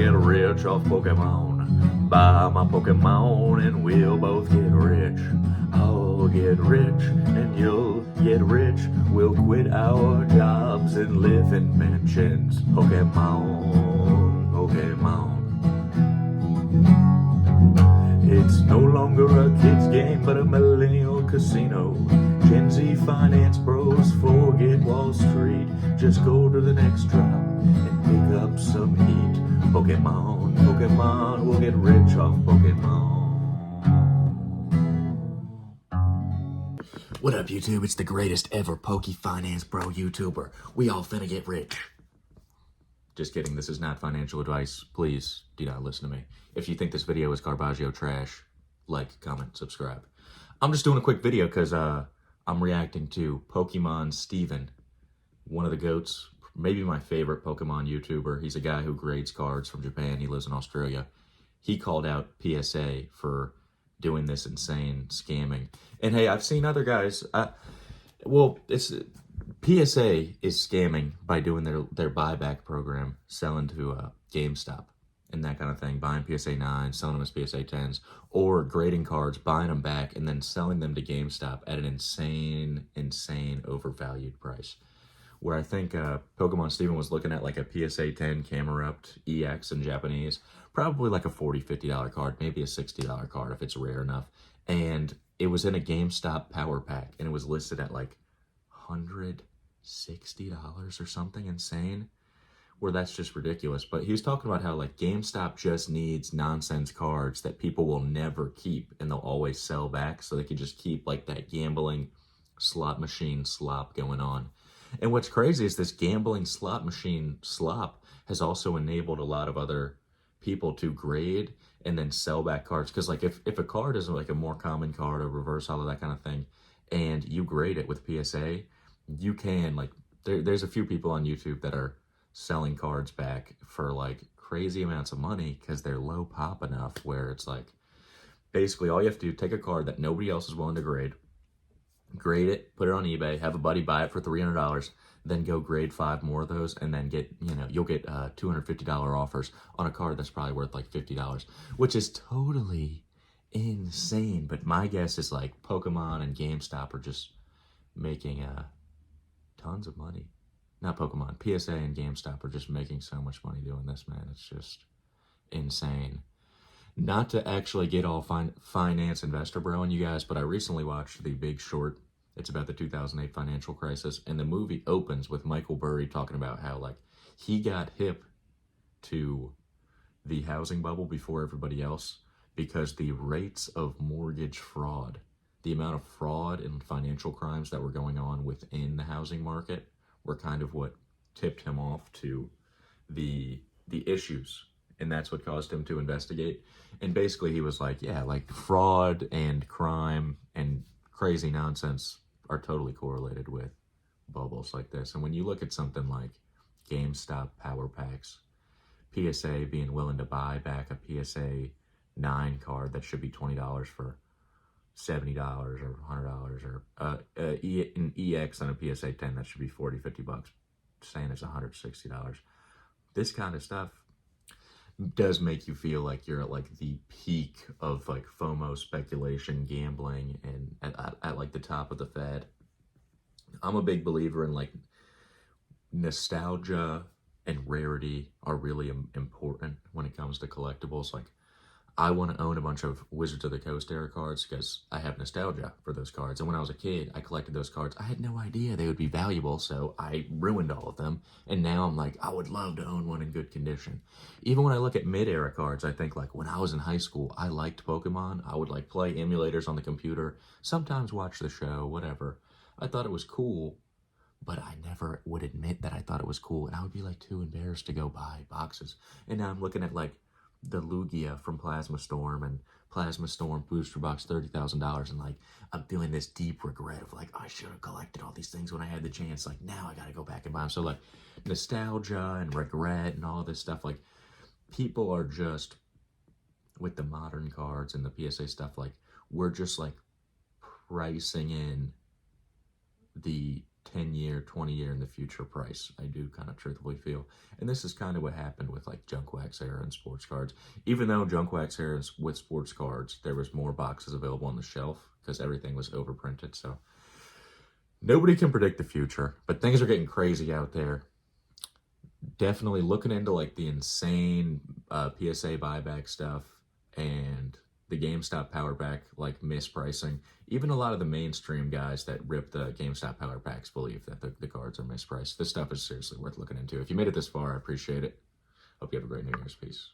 get rich off Pokemon. Buy my Pokemon and we'll both get rich. I'll get rich and you'll get rich. We'll quit our jobs and live in mansions. Pokemon, Pokemon. It's no longer a kid's game, but a millennial casino. Gen Z finance bros forget Wall Street. Just go to the next drop and pick up some heat. Pokemon, Pokemon, we'll get rich off Pokemon. What up, YouTube? It's the greatest ever Poke Finance Bro YouTuber. We all finna get rich. Just kidding, this is not financial advice. Please do not listen to me. If you think this video is Carbaggio trash, like, comment, subscribe. I'm just doing a quick video because I'm reacting to Pokemon Steven, one of the GOATs, maybe my favorite Pokemon YouTuber. He's a guy who grades cards from Japan. He lives in Australia. He called out PSA for doing this insane scamming. And hey, I've seen other guys. PSA is scamming by doing their buyback program, selling to GameStop and that kind of thing, buying PSA 9s, selling them as PSA 10s, or grading cards, buying them back, and then selling them to GameStop at an insane overvalued price. Where I think Pokemon Steven was looking at like a PSA 10 Camerupt EX in Japanese, probably like a $40, $50 card, maybe a $60 card if it's rare enough. And it was in a GameStop power pack, and it was listed at like $160 or something insane, where that's just ridiculous. But he was talking about how like GameStop just needs nonsense cards that people will never keep and they'll always sell back, so they can just keep like that gambling slot machine slop going on. And what's crazy is this gambling slot machine slop has also enabled a lot of other people to grade and then sell back cards. Because like if a card is like a more common card or reverse holo, that kind of thing, and you grade it with PSA, you can like, there's a few people on YouTube that are selling cards back for like crazy amounts of money because they're low pop enough where it's like, basically all you have to do, take a card that nobody else is willing to grade it, put it on eBay, have a buddy buy it for $300, then go grade 5 more of those, and then get, you'll get $250 offers on a card that's probably worth like $50, which is totally insane. But my guess is like Pokemon and GameStop are just making tons of money. Not Pokemon, PSA and GameStop are just making so much money doing this, man. It's just insane. Not to actually get all finance investor bro on you guys, but I recently watched The Big Short. It's about the 2008 financial crisis, and the movie opens with Michael Burry talking about how like he got hip to the housing bubble before everybody else because the rates of mortgage fraud, the amount of fraud and financial crimes that were going on within the housing market were kind of what tipped him off to the issues. And that's what caused him to investigate. And basically he was like, yeah, like fraud and crime and crazy nonsense are totally correlated with bubbles like this. And when you look at something like GameStop power packs, PSA being willing to buy back a PSA 9 card that should be $20 for $70 or $100, or an EX on a PSA 10 that should be $40, $50, saying it's $160. This kind of stuff does make you feel like you're at like the peak of like FOMO speculation, gambling, and at like the top of the Fed. I'm a big believer in like nostalgia and rarity are really important when it comes to collectibles. Like I want to own a bunch of Wizards of the Coast era cards because I have nostalgia for those cards. And when I was a kid, I collected those cards. I had no idea they would be valuable, so I ruined all of them. And now I'm like, I would love to own one in good condition. Even when I look at mid-era cards, I think like when I was in high school, I liked Pokemon. I would like play emulators on the computer, sometimes watch the show, whatever. I thought it was cool, but I never would admit that I thought it was cool. And I would be like too embarrassed to go buy boxes. And now I'm looking at like the Lugia from Plasma Storm and Plasma Storm booster box, $30,000, and like I'm feeling this deep regret of like, I should have collected all these things when I had the chance. Like now I gotta go back and buy them. So like nostalgia and regret and all this stuff, like people are just, with the modern cards and the PSA stuff, like we're just like pricing in the 10-year, 20-year in the future price. I do kind of truthfully feel. And this is kind of what happened with like junk wax era and sports cards. Even though junk wax era with sports cards, there was more boxes available on the shelf because everything was overprinted. So nobody can predict the future, but things are getting crazy out there. Definitely looking into like the insane PSA buyback stuff and the GameStop power pack like mispricing. Even a lot of the mainstream guys that rip the GameStop power packs believe that the cards are mispriced. This stuff is seriously worth looking into. If you made it this far, I appreciate it. Hope you have a great New Year's. Peace.